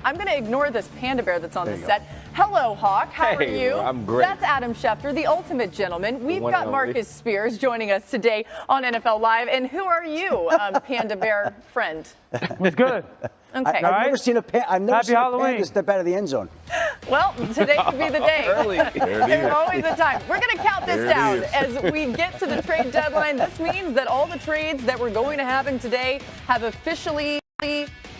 I'm going to ignore this panda bear that's on the set. Hello, Hawk. How are you? I'm great. That's Adam Schefter, the ultimate gentleman. We've got Marcus Spears joining us today on NFL Live. And who are you, panda bear friend? It's good. Okay. I've never seen a panda step out of the end zone. Well, today could be the day. Early. There's always a time. We're going to count this down as we get to the trade deadline. This means that all the trades that were going to happen today have officially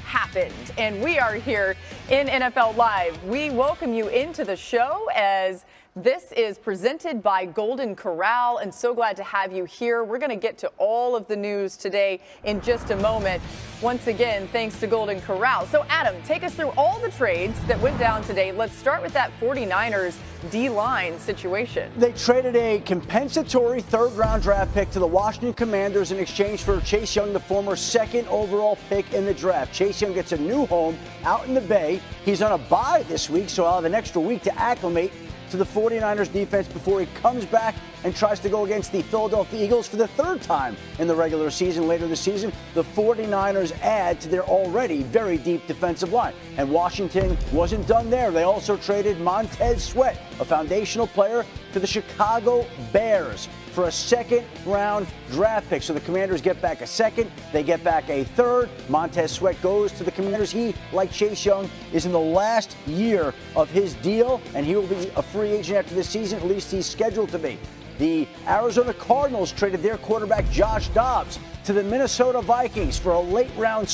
happened, and we are here in NFL Live. We welcome you into the show as this is presented by Golden Corral, and so glad to have you here. We're going to get to all of the news today in just a moment. Once again, thanks to Golden Corral. So Adam, take us through all the trades that went down today. Let's start with that 49ers D-line situation. They traded a compensatory third-round draft pick to the Washington Commanders in exchange for Chase Young, the former second overall pick in the draft. Chase Young gets a new home out in the Bay. He's on a bye this week, so I'll have an extra week to acclimate to the 49ers defense before he comes back and tries to go against the Philadelphia Eagles for the third time in the regular season later this season. The 49ers add to their already very deep defensive line. And Washington wasn't done there. They also traded Montez Sweat, a foundational player, to the Chicago Bears for a second-round draft pick. So the Commanders get back a second, they get back a third. Montez Sweat goes to the Commanders. He, like Chase Young, is in the last year of his deal, and he will be a free agent after this season. At least he's scheduled to be. The Arizona Cardinals traded their quarterback Josh Dobbs to the Minnesota Vikings for a late-round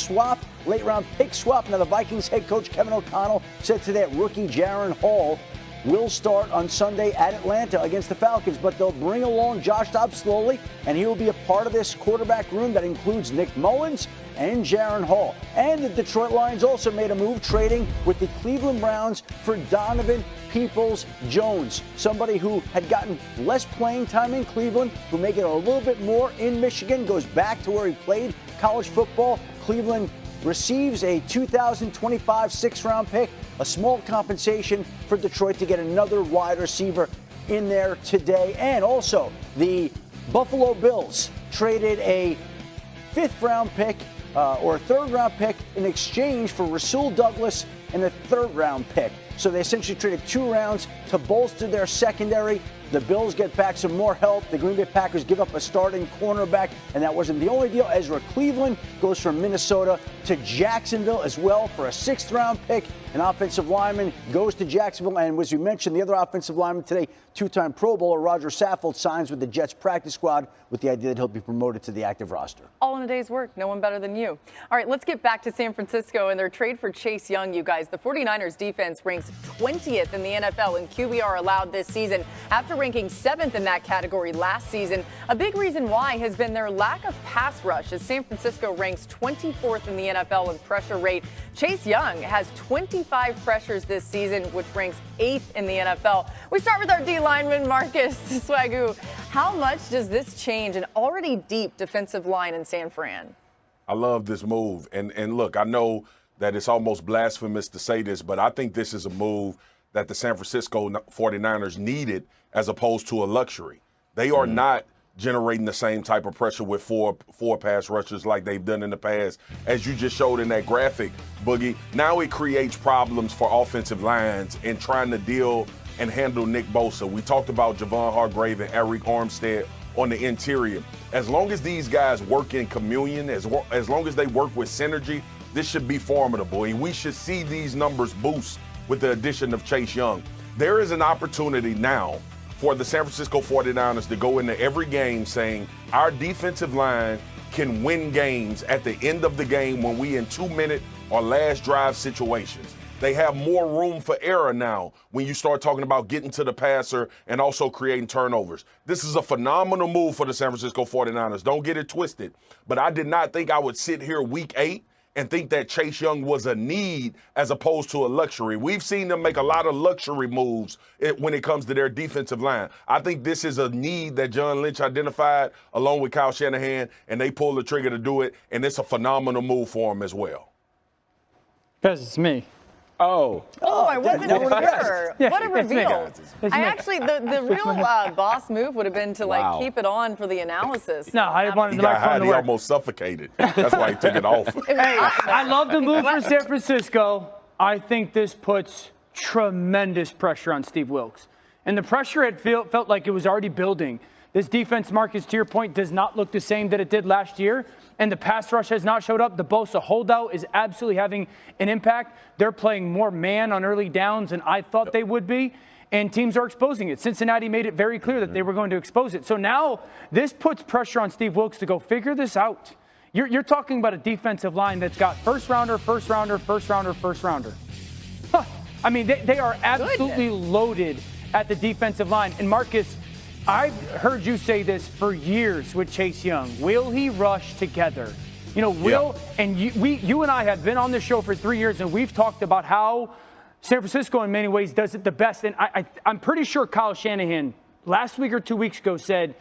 pick swap. Now, the Vikings head coach Kevin O'Connell said today that rookie Jaron Hall will start on Sunday at Atlanta against the Falcons, but they'll bring along Josh Dobbs slowly, and he will be a part of this quarterback room that includes Nick Mullins and Jaron Hall. And the Detroit Lions also made a move trading with the Cleveland Browns for Donovan Peoples-Jones, somebody who had gotten less playing time in Cleveland, who may get a little bit more in Michigan, goes back to where he played college football. Cleveland receives a 2025 sixth-round pick, a small compensation for Detroit to get another wide receiver in there today. And also, the Buffalo Bills traded a fifth-round pick or a third-round pick in exchange for Rasul Douglas and a third-round pick. So they essentially traded 2 rounds to bolster their secondary. The Bills get back some more help. The Green Bay Packers give up a starting cornerback, and that wasn't the only deal. Ezra Cleveland goes from Minnesota to Jacksonville as well for a 6th-round pick. An offensive lineman goes to Jacksonville, and as we mentioned, the other offensive lineman today, 2-time Pro Bowler Roger Saffold, signs with the Jets practice squad with the idea that he'll be promoted to the active roster. All in a day's work. No one better than you. All right, let's get back to San Francisco and their trade for Chase Young, you guys. The 49ers defense ranks 20th in the NFL in QBR allowed this season after ranking 7th in that category last season. A big reason why has been their lack of pass rush, as San Francisco ranks 24th in the NFL in pressure rate. Chase Young has 25 pressures this season, which ranks 8th in the NFL. We start with our D lineman, Marcus Swagoo. How much does this change an already deep defensive line in San Fran? I love this move. And look, I know that it's almost blasphemous to say this, but I think this is a move that the San Francisco 49ers needed as opposed to a luxury. They are not generating the same type of pressure with four pass rushers like they've done in the past. As you just showed in that graphic, Boogie, now it creates problems for offensive lines in trying to deal and handle Nick Bosa. We talked about Javon Hargrave and Eric Armstead on the interior. As long as these guys work in communion, as long as they work with synergy, this should be formidable. And we should see these numbers boost with the addition of Chase Young. There is an opportunity now for the San Francisco 49ers to go into every game saying our defensive line can win games at the end of the game when we in 2-minute or last drive situations. They have more room for error now when you start talking about getting to the passer and also creating turnovers. This is a phenomenal move for the San Francisco 49ers. Don't get it twisted. But I did not think I would sit here week 8 and think that Chase Young was a need as opposed to a luxury. We've seen them make a lot of luxury moves when it comes to their defensive line. I think this is a need that John Lynch identified along with Kyle Shanahan, and they pulled the trigger to do it, and it's a phenomenal move for them as well. Because it's me. Oh, I wasn't sure. Yeah, what a reveal. It's I me. actually, the real boss move would have been to keep it on for the analysis. No, I wanted to he almost suffocated. That's why he took it off. Hey, I love the move for San Francisco. I think this puts tremendous pressure on Steve Wilks. And the pressure felt like it was already building. This defense, Marcus, to your point, does not look the same that it did last year. And the pass rush has not showed up. The Bosa holdout is absolutely having an impact. They're playing more man on early downs than I thought they would be. And teams are exposing it. Cincinnati made it very clear that they were going to expose it. So now this puts pressure on Steve Wilks to go figure this out. You're talking about a defensive line that's got first rounder. Huh. I mean, they are absolutely loaded at the defensive line. And Marcus, I've heard you say this for years with Chase Young. Will he rush together? You know, and you and I have been on this show for 3 years, and we've talked about how San Francisco in many ways does it the best. And I'm pretty sure Kyle Shanahan last week or 2 weeks ago said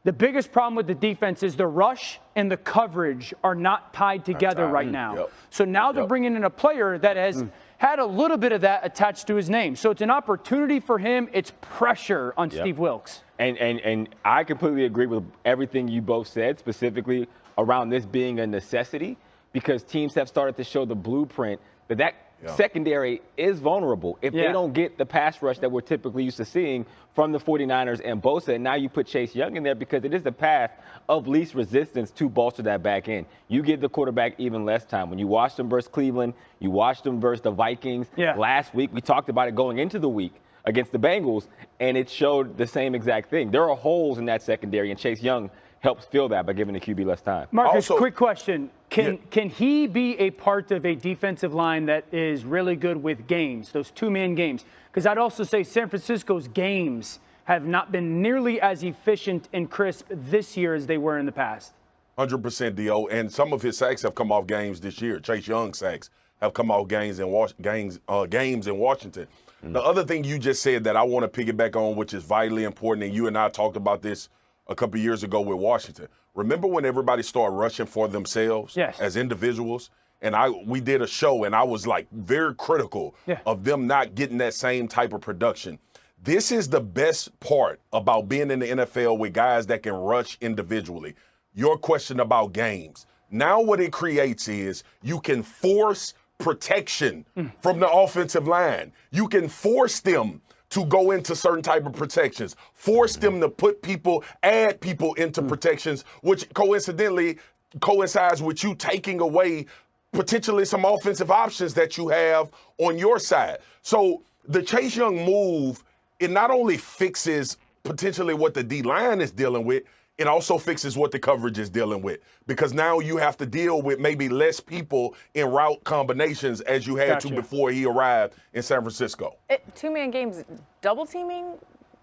the biggest problem with the defense is the rush and the coverage are not tied together right now. Yep. So now they're bringing in a player that has had a little bit of that attached to his name. So it's an opportunity for him. It's pressure on Steve Wilks. And I completely agree with everything you both said, specifically around this being a necessity, because teams have started to show the blueprint that secondary is vulnerable if they don't get the pass rush that we're typically used to seeing from the 49ers and Bosa. And now you put Chase Young in there because it is the path of least resistance to bolster that back end. You give the quarterback even less time. When you watched them versus Cleveland, you watched them versus the Vikings last week, we talked about it going into the week against the Bengals, and it showed the same exact thing. There are holes in that secondary, and Chase Young helps fill that by giving the QB less time. Marcus, quick question. Can he be a part of a defensive line that is really good with games, those two-man games? Because I'd also say San Francisco's games have not been nearly as efficient and crisp this year as they were in the past. 100% D.O. And some of his sacks have come off games this year. Chase Young sacks have come off games in Washington. The other thing you just said that I want to piggyback on, which is vitally important, and you and I talked about this a couple years ago with Washington. Remember when everybody started rushing for themselves as individuals? And we did a show, and I was like very critical of them not getting that same type of production. This is the best part about being in the NFL with guys that can rush individually. Your question about games. Now what it creates is you can force protection from the offensive line. You can force them to go into certain type of protections, force them to add people into protections, which coincidentally coincides with you taking away potentially some offensive options that you have on your side. So the Chase Young move, it not only fixes potentially what the D-line is dealing with, it also fixes what the coverage is dealing with, because now you have to deal with maybe less people in route combinations as you had to before he arrived in San Francisco. Two-man games, double teaming?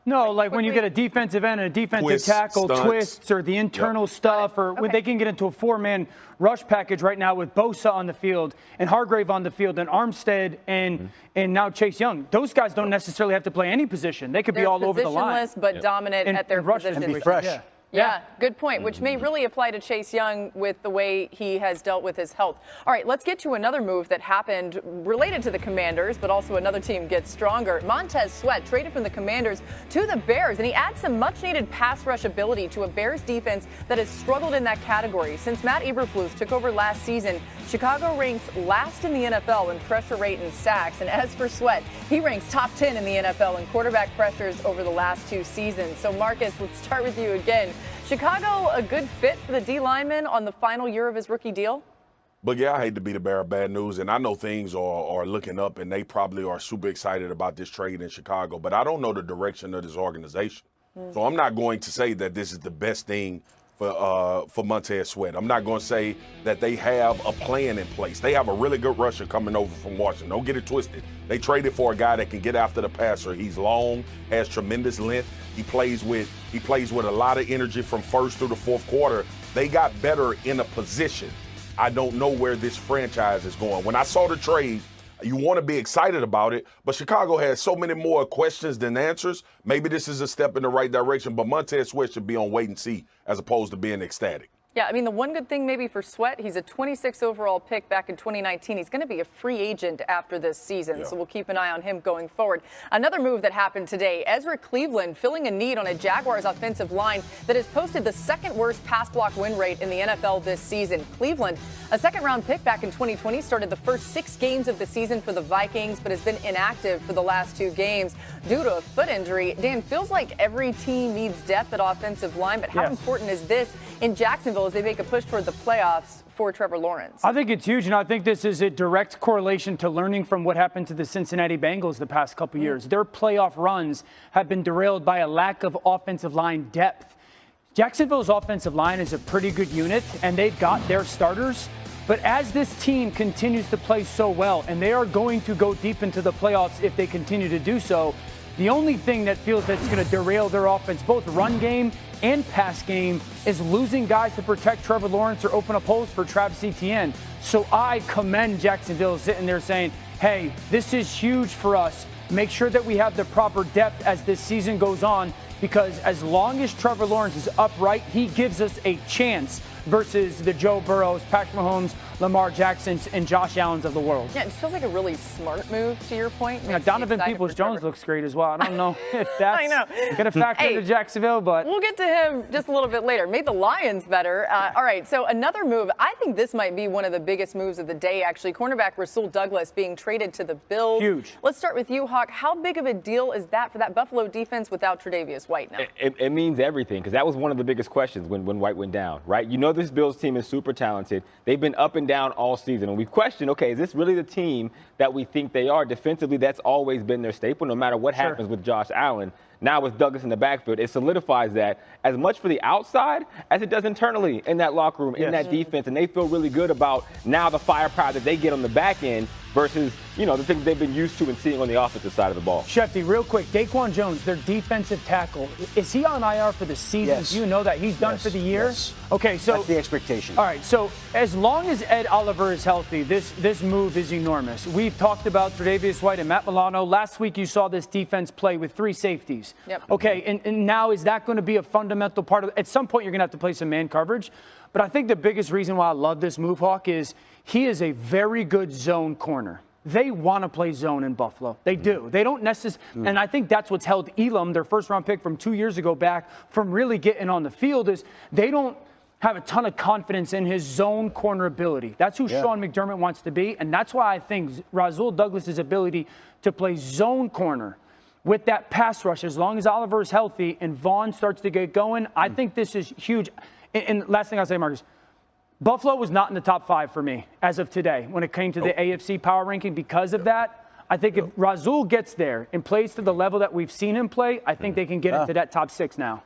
No, like when you get a defensive end and a defensive tackle, twists, or the internal stuff, or when they can get into a four-man rush package right now with Bosa on the field and Hargrave on the field and Armstead and now Chase Young. Those guys don't necessarily have to play any position. They could be all over the line. Positionless but dominant at their position. And be fresh. Yeah, good point, which may really apply to Chase Young with the way he has dealt with his health. All right, let's get to another move that happened related to the Commanders, but also another team gets stronger. Montez Sweat traded from the Commanders to the Bears, and he adds some much-needed pass rush ability to a Bears defense that has struggled in that category. Since Matt Eberflus took over last season, Chicago ranks last in the NFL in pressure rate and sacks. And as for Sweat, he ranks top 10 in the NFL in quarterback pressures over the last 2 seasons. So, Marcus, let's start with you again. Chicago a good fit for the D lineman on the final year of his rookie deal? But yeah, I hate to be the bearer of bad news, and I know things are looking up, and they probably are super excited about this trade in Chicago, but I don't know the direction of this organization. So I'm not going to say that this is the best thing for Montez Sweat. I'm not going to say that they have a plan in place. They have a really good rusher coming over from Washington. Don't get it twisted. They traded for a guy that can get after the passer. He's long, has tremendous length. He plays with a lot of energy from first through the fourth quarter. They got better in a position. I don't know where this franchise is going. When I saw the trade, you want to be excited about it, but Chicago has so many more questions than answers. Maybe this is a step in the right direction, but Montez Sweat should be on wait and see as opposed to being ecstatic. Yeah, I mean, the one good thing maybe for Sweat, he's a 26 overall pick back in 2019. He's going to be a free agent after this season, so we'll keep an eye on him going forward. Another move that happened today, Ezra Cleveland filling a need on a Jaguars offensive line that has posted the second worst pass block win rate in the NFL this season. Cleveland, a second-round pick back in 2020, started the first 6 games of the season for the Vikings, but has been inactive for the last 2 games due to a foot injury. Dan, feels like every team needs depth at offensive line, but how important is this in Jacksonville as they make a push toward the playoffs for Trevor Lawrence? I think it's huge, and I think this is a direct correlation to learning from what happened to the Cincinnati Bengals the past couple years. Their playoff runs have been derailed by a lack of offensive line depth. Jacksonville's offensive line is a pretty good unit, and they've got their starters. But as this team continues to play so well, and they are going to go deep into the playoffs if they continue to do so, the only thing that feels that's going to derail their offense, both run game and pass game, is losing guys to protect Trevor Lawrence or open up holes for Travis Etienne. So I commend Jacksonville sitting there saying, hey, this is huge for us. Make sure that we have the proper depth as this season goes on, because as long as Trevor Lawrence is upright, he gives us a chance versus the Joe Burrows, Patrick Mahomes, Lamar Jacksons, and Josh Allens of the world. Yeah, it just feels like a really smart move, to your point. Yeah, Donovan Peoples-Jones looks great as well. I don't know if that's I know. going to factor into Jacksonville, but we'll get to him just a little bit later. Made the Lions better. All right, so another move. I think this might be one of the biggest moves of the day, actually. Cornerback Rasul Douglas being traded to the Bills. Huge. Let's start with you, Hawk. How big of a deal is that for that Buffalo defense without Tre'Davious White now? It means everything, because that was one of the biggest questions when White went down, right? You know this Bills team is super talented. They've been up and down all season. And we've questioned, okay, is this really the team that we think they are? Defensively, that's always been their staple, no matter what happens with Josh Allen. Now with Douglas in the backfield, it solidifies that as much for the outside as it does internally in that locker room, in that defense. And they feel really good about now the firepower that they get on the back end versus, you know, the things they've been used to and seeing on the offensive side of the ball. Shefty, real quick, Daquan Jones, their defensive tackle, is he on IR for the season? Yes. Do you know that he's done for the year? Yes. Okay, so that's the expectation. All right, so as long as Ed Oliver is healthy, this move is enormous. We've talked about Tre'Davious White and Matt Milano. Last week you saw this defense play with 3 safeties. Yep. Okay, and now is that going to be a fundamental part of it? At some point you're going to have to play some man coverage. But I think the biggest reason why I love this move, Hawk, is he is a very good zone corner. They want to play zone in Buffalo. They do. They don't necessarily, and I think that's what's held Elam, their first-round pick from 2 years ago, back from really getting on the field, is they don't have a ton of confidence in his zone corner ability. That's who Sean McDermott wants to be, and that's why I think Rasul Douglas' ability to play zone corner with that pass rush, as long as Oliver is healthy and Vaughn starts to get going, I think this is huge. And last thing I'll say, Marcus, Buffalo was not in the top 5 for me as of today when it came to the AFC power ranking. Because of that, I think if Rasul gets there and plays to the level that we've seen him play, I think they can get into that top 6 now.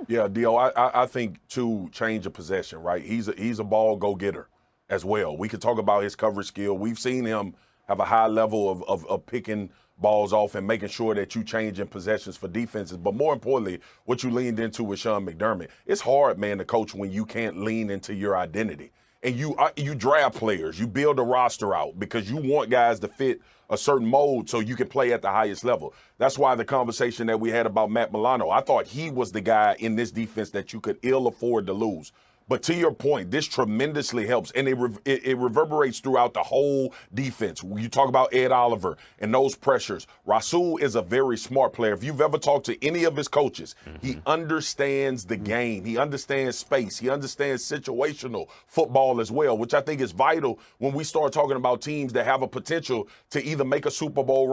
Yeah, Dio, I think to change of possession, right? He's a ball go-getter as well. We could talk about his coverage skill. We've seen him have a high level of picking balls off and making sure that you change in possessions for defenses. But more importantly, what you leaned into with Sean McDermott. It's hard, man, to coach when you can't lean into your identity. And you draft players. You build a roster out because you want guys to fit a certain mold so you can play at the highest level. That's why the conversation that we had about Matt Milano, I thought he was the guy in this defense that you could ill afford to lose. But to your point, this tremendously helps, and it reverberates throughout the whole defense. You talk about Ed Oliver and those pressures. Rasul is a very smart player. If you've ever talked to any of his coaches, he understands the game. He understands space. He understands situational football as well, which I think is vital when we start talking about teams that have a potential to either make a Super Bowl